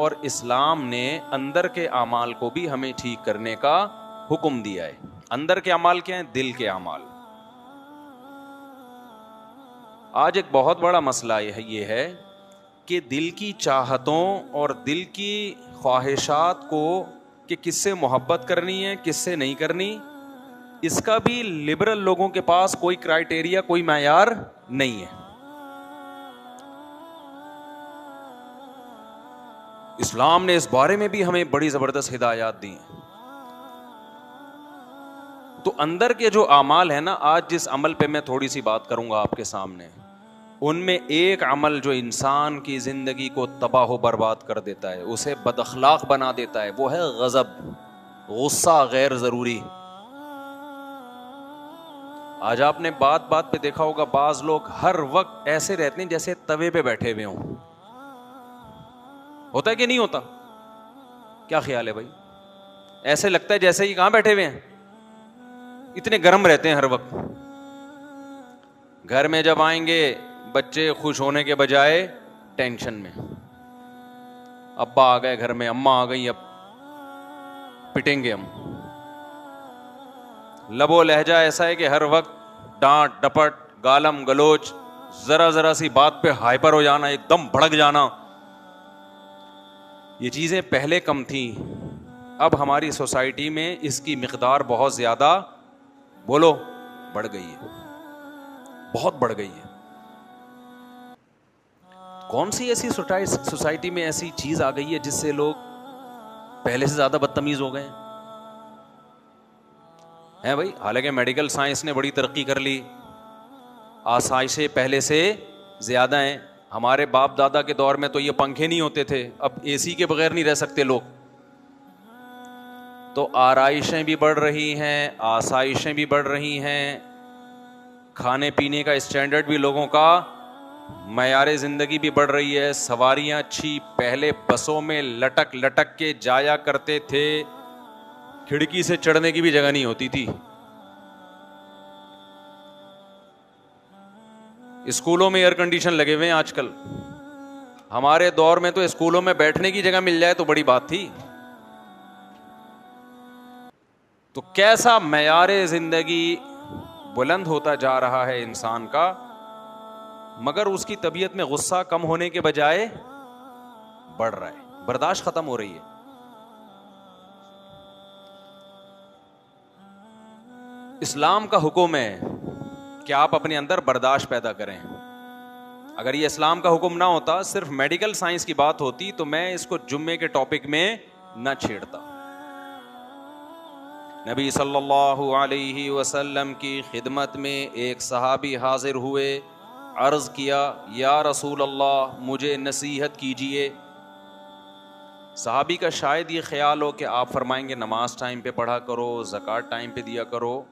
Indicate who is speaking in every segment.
Speaker 1: اور اسلام نے اندر کے اعمال کو بھی ہمیں ٹھیک کرنے کا حکم دیا ہے. اندر کے اعمال کیا ہیں؟ دل کے اعمال. آج ایک بہت بڑا مسئلہ یہ ہے کہ دل کی چاہتوں اور دل کی خواہشات کو کہ کس سے محبت کرنی ہے کس سے نہیں کرنی، اس کا بھی لبرل لوگوں کے پاس کوئی کرائٹیریا، کوئی معیار نہیں ہے. اسلام نے اس بارے میں بھی ہمیں بڑی زبردست ہدایات دی ہیں. تو اندر کے جو اعمال ہیں نا، آج جس عمل پہ میں تھوڑی سی بات کروں گا آپ کے سامنے، ان میں ایک عمل جو انسان کی زندگی کو تباہ و برباد کر دیتا ہے، اسے بد اخلاق بنا دیتا ہے، وہ ہے غضب، غصہ غیر ضروری. آج آپ نے بات بات پہ دیکھا ہوگا بعض لوگ ہر وقت ایسے رہتے ہیں جیسے توے پہ بیٹھے ہوئے ہوں. ہوتا ہے کہ نہیں ہوتا؟ کیا خیال ہے بھائی؟ ایسے لگتا ہے جیسے ہی کہاں بیٹھے ہوئے ہیں، اتنے گرم رہتے ہیں ہر وقت. گھر میں جب آئیں گے بچے خوش ہونے کے بجائے ٹینشن میں. ابا آ گئے گھر میں، اماں آ گئی، اب پٹیں گے ہم. لب و لہجہ ایسا ہے کہ ہر وقت ڈانٹ ڈپٹ، گالم گلوچ، ذرا ذرا سی بات پہ ہائپر ہو جانا، ایک دم بھڑک جانا. یہ چیزیں پہلے کم تھیں، اب ہماری سوسائٹی میں اس کی مقدار بہت زیادہ بولو بڑھ گئی ہے، بہت بڑھ گئی ہے. کون سی ایسی سوسائٹی میں ایسی چیز آ گئی ہے جس سے لوگ پہلے سے زیادہ بدتمیز ہو گئے ہیں بھائی؟ حالانکہ میڈیکل سائنس نے بڑی ترقی کر لی، آسائشیں پہلے سے زیادہ ہیں. ہمارے باپ دادا کے دور میں تو یہ پنکھے نہیں ہوتے تھے، اب اے سی کے بغیر نہیں رہ سکتے لوگ. تو آرائشیں بھی بڑھ رہی ہیں، آسائشیں بھی بڑھ رہی ہیں، کھانے پینے کا اسٹینڈرڈ بھی لوگوں کا، معیار زندگی بھی بڑھ رہی ہے. سواریاں اچھی، پہلے بسوں میں لٹک لٹک کے جایا کرتے تھے، کھڑکی سے چڑھنے کی بھی جگہ نہیں ہوتی تھی. اسکولوں میں ایئر کنڈیشن لگے ہوئے ہیں آج کل. ہمارے دور میں تو اسکولوں میں بیٹھنے کی جگہ مل جائے تو بڑی بات تھی. تو کیسا معیار زندگی بلند ہوتا جا رہا ہے انسان کا، مگر اس کی طبیعت میں غصہ کم ہونے کے بجائے بڑھ رہا ہے، برداشت ختم ہو رہی ہے. اسلام کا حکم ہے کہ آپ اپنے اندر برداشت پیدا کریں. اگر یہ اسلام کا حکم نہ ہوتا، صرف میڈیکل سائنس کی بات ہوتی، تو میں اس کو جمعے کے ٹاپک میں نہ چھیڑتا. نبی صلی اللہ علیہ وسلم کی خدمت میں ایک صحابی حاضر ہوئے، عرض کیا یا رسول اللہ مجھے نصیحت کیجیے. صحابی کا شاید یہ خیال ہو کہ آپ فرمائیں گے نماز ٹائم پہ پڑھا کرو، زکوٰۃ ٹائم پہ دیا کرو،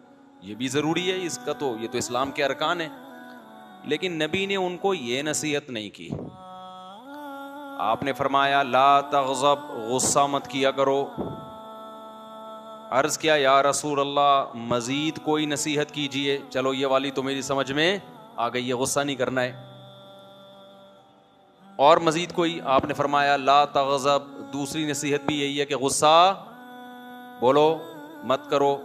Speaker 1: یہ بھی ضروری ہے، اس کا تو یہ تو اسلام کے ارکان ہیں. لیکن نبی نے ان کو یہ نصیحت نہیں کی. آپ نے فرمایا لا تغضب، غصہ مت کیا کرو. عرض کیا یا رسول اللہ مزید کوئی نصیحت کیجیے. چلو یہ والی تو میری سمجھ میں آ گئی ہے، غصہ نہیں کرنا ہے. اور مزید کوئی؟ آپ نے فرمایا لا تغضب، دوسری نصیحت بھی یہی ہے کہ غصہ بولو مت کرو.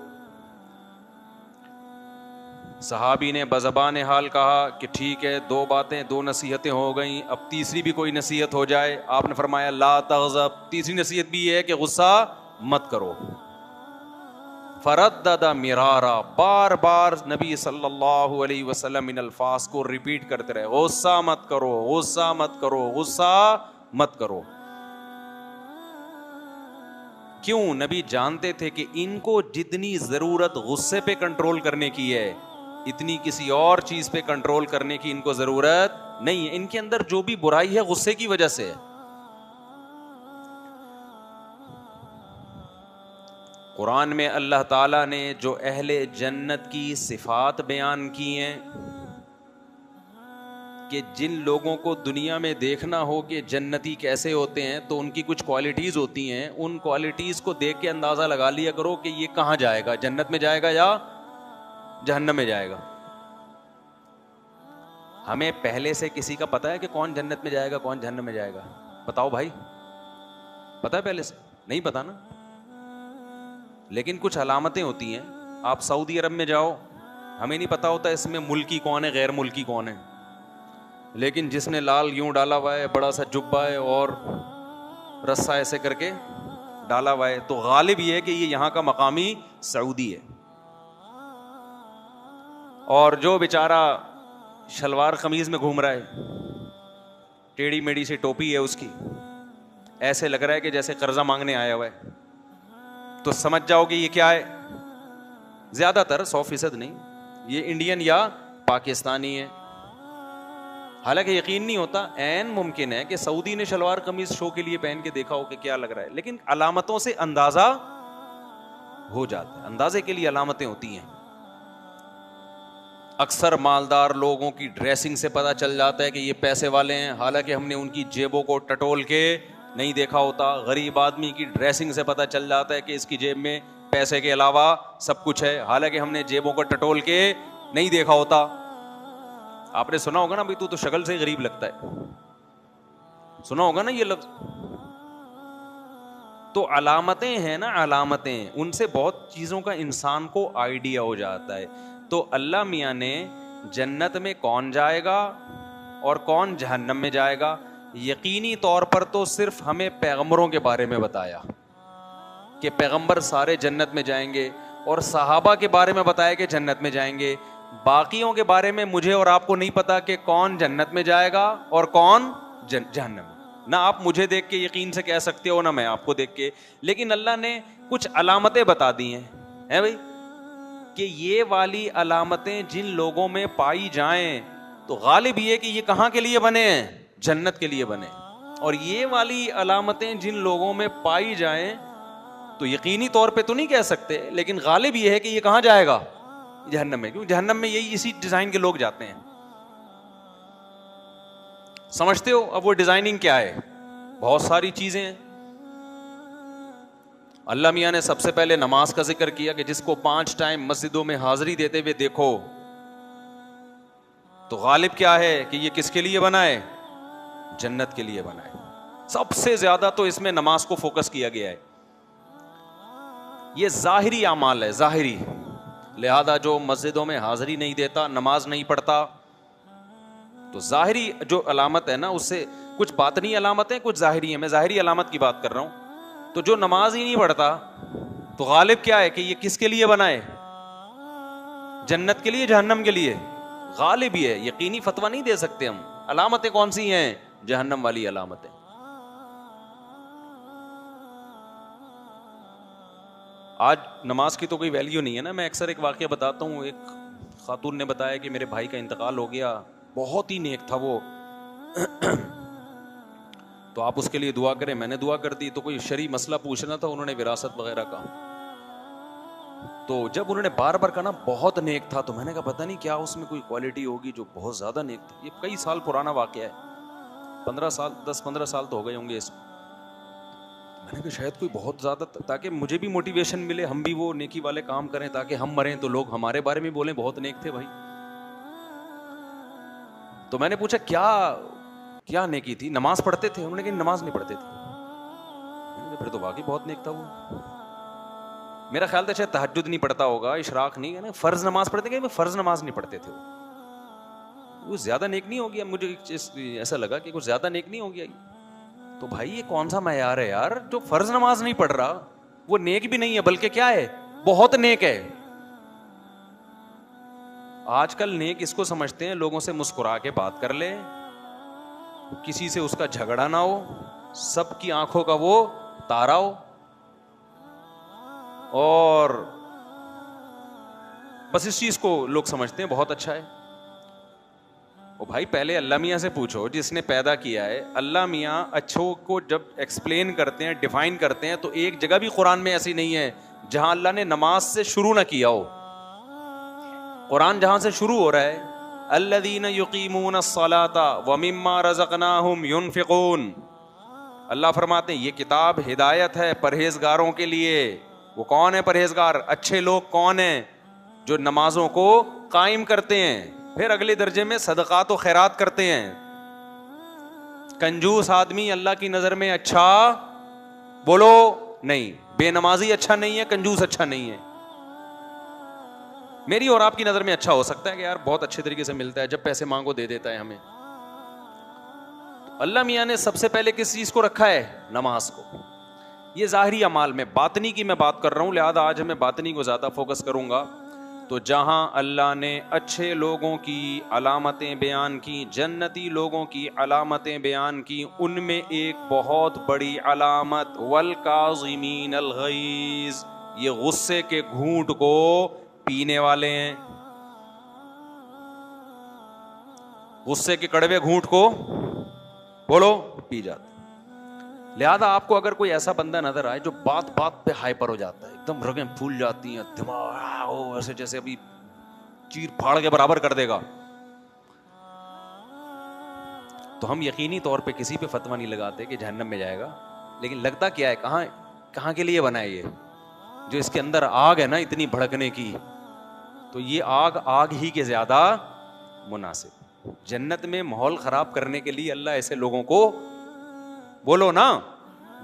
Speaker 1: صحابی نے بزبان حال کہا کہ ٹھیک ہے، دو باتیں، دو نصیحتیں ہو گئیں، اب تیسری بھی کوئی نصیحت ہو جائے. آپ نے فرمایا لا تغضب، تیسری نصیحت بھی یہ ہے کہ غصہ مت کرو. فردد مرارا، بار بار نبی صلی اللہ علیہ وسلم ان الفاظ کو ریپیٹ کرتے رہے، غصہ مت کرو، غصہ مت کرو، غصہ مت کرو. کیوں؟ نبی جانتے تھے کہ ان کو جتنی ضرورت غصے پہ کنٹرول کرنے کی ہے، اتنی کسی اور چیز پہ کنٹرول کرنے کی ان کو ضرورت نہیں ہے. ان کے اندر جو بھی برائی ہے غصے کی وجہ سے ہے. قرآن میں اللہ تعالیٰ نے جو اہل جنت کی صفات بیان کی ہیں کہ جن لوگوں کو دنیا میں دیکھنا ہو کہ جنتی کیسے ہوتے ہیں تو ان کی کچھ کوالٹیز ہوتی ہیں، ان کوالٹیز کو دیکھ کے اندازہ لگا لیا کرو کہ یہ کہاں جائے گا، جنت میں جائے گا یا جہنم میں جائے گا. ہمیں پہلے سے کسی کا پتہ ہے کہ کون جنت میں جائے گا کون جہنم میں جائے گا؟ بتاؤ بھائی. پتا ہے پہلے سے؟ نہیں پتا نا. لیکن کچھ علامتیں ہوتی ہیں. آپ سعودی عرب میں جاؤ, ہمیں نہیں پتا ہوتا اس میں ملکی کون ہے غیر ملکی کون ہے, لیکن جس نے لال یوں ڈالا ہوا ہے, بڑا سا جبہ ہے اور رسہ ایسے کر کے ڈالا ہوا ہے, تو غالب یہ ہے کہ یہ یہاں کا مقامی سعودی ہے. اور جو بیچارہ شلوار قمیض میں گھوم رہا ہے, ٹیڑھی میڑھی سی ٹوپی ہے اس کی, ایسے لگ رہا ہے کہ جیسے قرضہ مانگنے آیا ہوا ہے, تو سمجھ جاؤ کہ یہ کیا ہے. زیادہ تر 100% نہیں, یہ انڈین یا پاکستانی ہے. حالانکہ یقین نہیں ہوتا, عین ممکن ہے کہ سعودی نے شلوار قمیض شو کے لیے پہن کے دیکھا ہو کہ کیا لگ رہا ہے, لیکن علامتوں سے اندازہ ہو جاتا ہے. اندازے کے لیے علامتیں ہوتی ہیں. اکثر مالدار لوگوں کی ڈریسنگ سے پتہ چل جاتا ہے کہ یہ پیسے والے ہیں, حالانکہ ہم نے ان کی جیبوں کو ٹٹول کے نہیں دیکھا ہوتا. غریب آدمی کی ڈریسنگ سے پتہ چل جاتا ہے کہ اس کی جیب میں پیسے کے علاوہ سب کچھ ہے, حالانکہ ہم نے جیبوں کو ٹٹول کے نہیں دیکھا ہوتا. آپ نے سنا ہوگا نا بھائی تو شکل سے غریب لگتا ہے, سنا ہوگا نا یہ لفظ. تو علامتیں ہیں نا, علامتیں, ان سے بہت چیزوں کا انسان کو آئیڈیا ہو جاتا ہے. تو اللہ میاں نے جنت میں کون جائے گا اور کون جہنم میں جائے گا, یقینی طور پر تو صرف ہمیں پیغمبروں کے بارے میں بتایا کہ پیغمبر سارے جنت میں جائیں گے, اور صحابہ کے بارے میں بتایا کہ جنت میں جائیں گے. باقیوں کے بارے میں مجھے اور آپ کو نہیں پتا کہ کون جنت میں جائے گا اور کون جہنم میں. نہ آپ مجھے دیکھ کے یقین سے کہہ سکتے ہو, نہ میں آپ کو دیکھ کے. لیکن اللہ نے کچھ علامتیں بتا دی ہیں بھائی, کہ یہ والی علامتیں جن لوگوں میں پائی جائیں تو غالب یہ کہ یہ کہاں کے لیے بنے ہیں, جنت کے لیے بنے. اور یہ والی علامتیں جن لوگوں میں پائی جائیں تو یقینی طور پہ تو نہیں کہہ سکتے, لیکن غالب یہ ہے کہ یہ کہاں جائے گا, جہنم میں. کیوں جہنم میں یہی اسی ڈیزائن کے لوگ جاتے ہیں. سمجھتے ہو اب وہ ڈیزائننگ کیا ہے؟ بہت ساری چیزیں ہیں. اللہ میاں نے سب سے پہلے نماز کا ذکر کیا کہ جس کو 5 ٹائم مسجدوں میں حاضری دیتے ہوئے دیکھو, تو غالب کیا ہے کہ یہ کس کے لیے بنا ہے, جنت کے لیے بنا ہے. سب سے زیادہ تو اس میں نماز کو فوکس کیا گیا ہے. یہ ظاہری اعمال ہے, ظاہری. لہذا جو مسجدوں میں حاضری نہیں دیتا, نماز نہیں پڑھتا, تو ظاہری جو علامت ہے نا, اس سے کچھ باطنی علامتیں کچھ ظاہری ہیں. میں ظاہری علامت کی بات کر رہا ہوں. تو جو نماز ہی نہیں پڑھتا تو غالب کیا ہے کہ یہ کس کے لیے بنا ہے, جنت کے لیے جہنم کے لیے. غالب ہی ہے, یقینی فتویٰ نہیں دے سکتے ہم. علامتیں کون سی ہیں, جہنم والی علامتیں. آج نماز کی تو کوئی ویلیو نہیں ہے نا. میں اکثر ایک واقعہ بتاتا ہوں. ایک خاتون نے بتایا کہ میرے بھائی کا انتقال ہو گیا, بہت ہی نیک تھا وہ, تو آپ اس کے لیے دعا کریں. میں نے دعا کر دی. تو کوئی شرعی مسئلہ پوچھنا تھا, انہوں نے وراثت وغیرہ کا. تو جب انہوں نے بار بار کہا بہت نیک تھا, تو میں نے کہا پتہ نہیں کیا اس میں کوئی کوالٹی ہوگی جو بہت زیادہ نیک تھی. یہ کئی سال پرانا واقعہ ہے, 10-15 سال تو ہو گئے ہوں گے اس. میں نے کہا شاید کوئی بہت زیادہ, تاکہ مجھے بھی موٹیویشن ملے, ہم بھی وہ نیکی والے کام کریں, تاکہ ہم مریں تو لوگ ہمارے بارے میں بولیں بہت نیک تھے بھائی. تو میں نے پوچھا کیا نیکی تھی, نماز پڑھتے تھے؟ انہوں نے کہا نماز نہیں پڑھتے تھے. پھر تو واقعی بہت نیک تھا وہ. میرا خیال تھا شاید تہجد نہیں پڑھتا ہوگا, اشراق نہیں, ہے نا, فرض نماز پڑھتے کہ فرض نماز نہیں پڑھتے تھے وہ زیادہ نیک نہیں ہو گیا. مجھے ایسا لگا کہ کچھ زیادہ نیک نہیں ہو گیا. تو بھائی یہ کون سا معیار ہے یار, جو فرض نماز نہیں پڑھ رہا وہ نیک بھی نہیں ہے, بلکہ کیا ہے, بہت نیک ہے. آج کل نیک اس کو سمجھتے ہیں لوگوں سے مسکرا کے بات کر لے, کسی سے اس کا جھگڑا نہ ہو, سب کی آنکھوں کا وہ تارا ہو, اور بس اس چیز کو لوگ سمجھتے ہیں بہت اچھا ہے. او بھائی پہلے اللہ میاں سے پوچھو جس نے پیدا کیا ہے. اللہ میاں اچھوں کو جب ایکسپلین کرتے ہیں, ڈیفائن کرتے ہیں, تو ایک جگہ بھی قرآن میں ایسی نہیں ہے جہاں اللہ نے نماز سے شروع نہ کیا ہو. قرآن جہاں سے شروع ہو رہا ہے, الذین یقیمون الصلاۃ ومما رزقناہم ینفقون. اللہ فرماتے ہیں یہ کتاب ہدایت ہے پرہیزگاروں کے لیے. وہ کون ہے پرہیزگار؟ اچھے لوگ کون ہیں؟ جو نمازوں کو قائم کرتے ہیں. پھر اگلے درجے میں صدقات و خیرات کرتے ہیں. کنجوس آدمی اللہ کی نظر میں اچھا بولو نہیں. بے نمازی اچھا نہیں ہے, کنجوس اچھا نہیں ہے. میری اور آپ کی نظر میں اچھا ہو سکتا ہے کہ یار بہت اچھے طریقے سے ملتا ہے, جب پیسے مانگو دے دیتا ہے ہمیں. اللہ میاں نے سب سے پہلے کس چیز کو رکھا ہے؟ نماز کو. یہ ظاہری اعمال میں, باطنی کی میں بات کر رہا ہوں, لہذا آج میں باطنی کو زیادہ فوکس کروں گا. تو جہاں اللہ نے اچھے لوگوں کی علامتیں بیان کی, جنتی لوگوں کی علامتیں بیان کی, ان میں ایک بہت بڑی علامت والکاظمین الغیظ, یہ غصے کے گھونٹ کو پینے والے ہیں. غصے کے کڑوے گھونٹ کو بولو پی جاتے. لہذا آپ کو اگر کوئی ایسا بندہ نظر آئے جو بات بات پہ ہائپر ہو جاتا ہے, ایک دم رگیں پھول جاتی ہیں, دماغ ایسے جیسے ابھی چیر پھاڑ کے برابر کر دے گا, تو ہم یقینی طور پہ کسی پہ فتویٰ نہیں لگاتے کہ جہنم میں جائے گا. لیکن لگتا کیا ہے, کہاں کے لیے بنا ہے یہ, جو اس کے اندر آگ ہے نا اتنی بھڑکنے کی, تو یہ آگ ہی کے زیادہ مناسب. جنت میں ماحول خراب کرنے کے لیے اللہ ایسے لوگوں کو بولو نا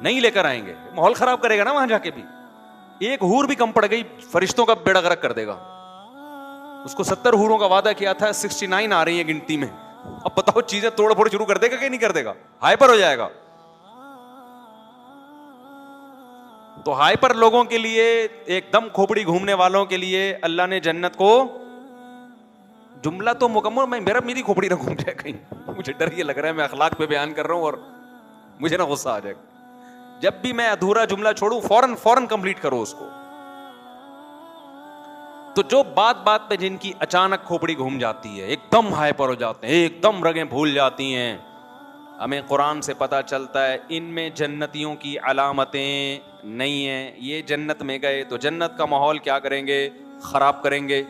Speaker 1: نہیں لے کر آئیں گے. ماحول خراب کرے گا نا وہاں جا کے بھی. ایک حور بھی کم پڑ گئی, فرشتوں کا بیڑا غرق کر دے گا. اس کو 70 حوروں کا وعدہ کیا تھا, 69 آ رہی ہیں گنتی میں. اب بتاؤ چیزیں توڑ پھوڑ شروع کر دے گا کہ نہیں کر دے گا, ہائپر ہو جائے گا. تو ہائپر لوگوں کے لیے, ایک دم کھوپڑی گھومنے والوں کے لیے اللہ نے جنت کو, جملہ تو مکمل, میری کھوپڑی نہ گھوم جائے کہیں. مجھے ڈر یہ لگ رہا ہے میں اخلاق پہ بیان کر رہا ہوں اور مجھے نہ غصہ آ جائے. جب بھی میں ادھورا جملہ چھوڑوں فوراً کمپلیٹ کرو اس کو. تو جو بات پہ جن کی اچانک کھوپڑی گھوم جاتی ہے, ایک دم ہائپر ہو جاتے ہیں, ایک دم رگیں بھول جاتی ہیں, ہمیں قرآن سے پتا چلتا ہے ان میں جنتیوں کی علامتیں نہیں ہیں. یہ جنت میں گئے تو جنت کا ماحول کیا کریں گے؟ خراب کریں گے.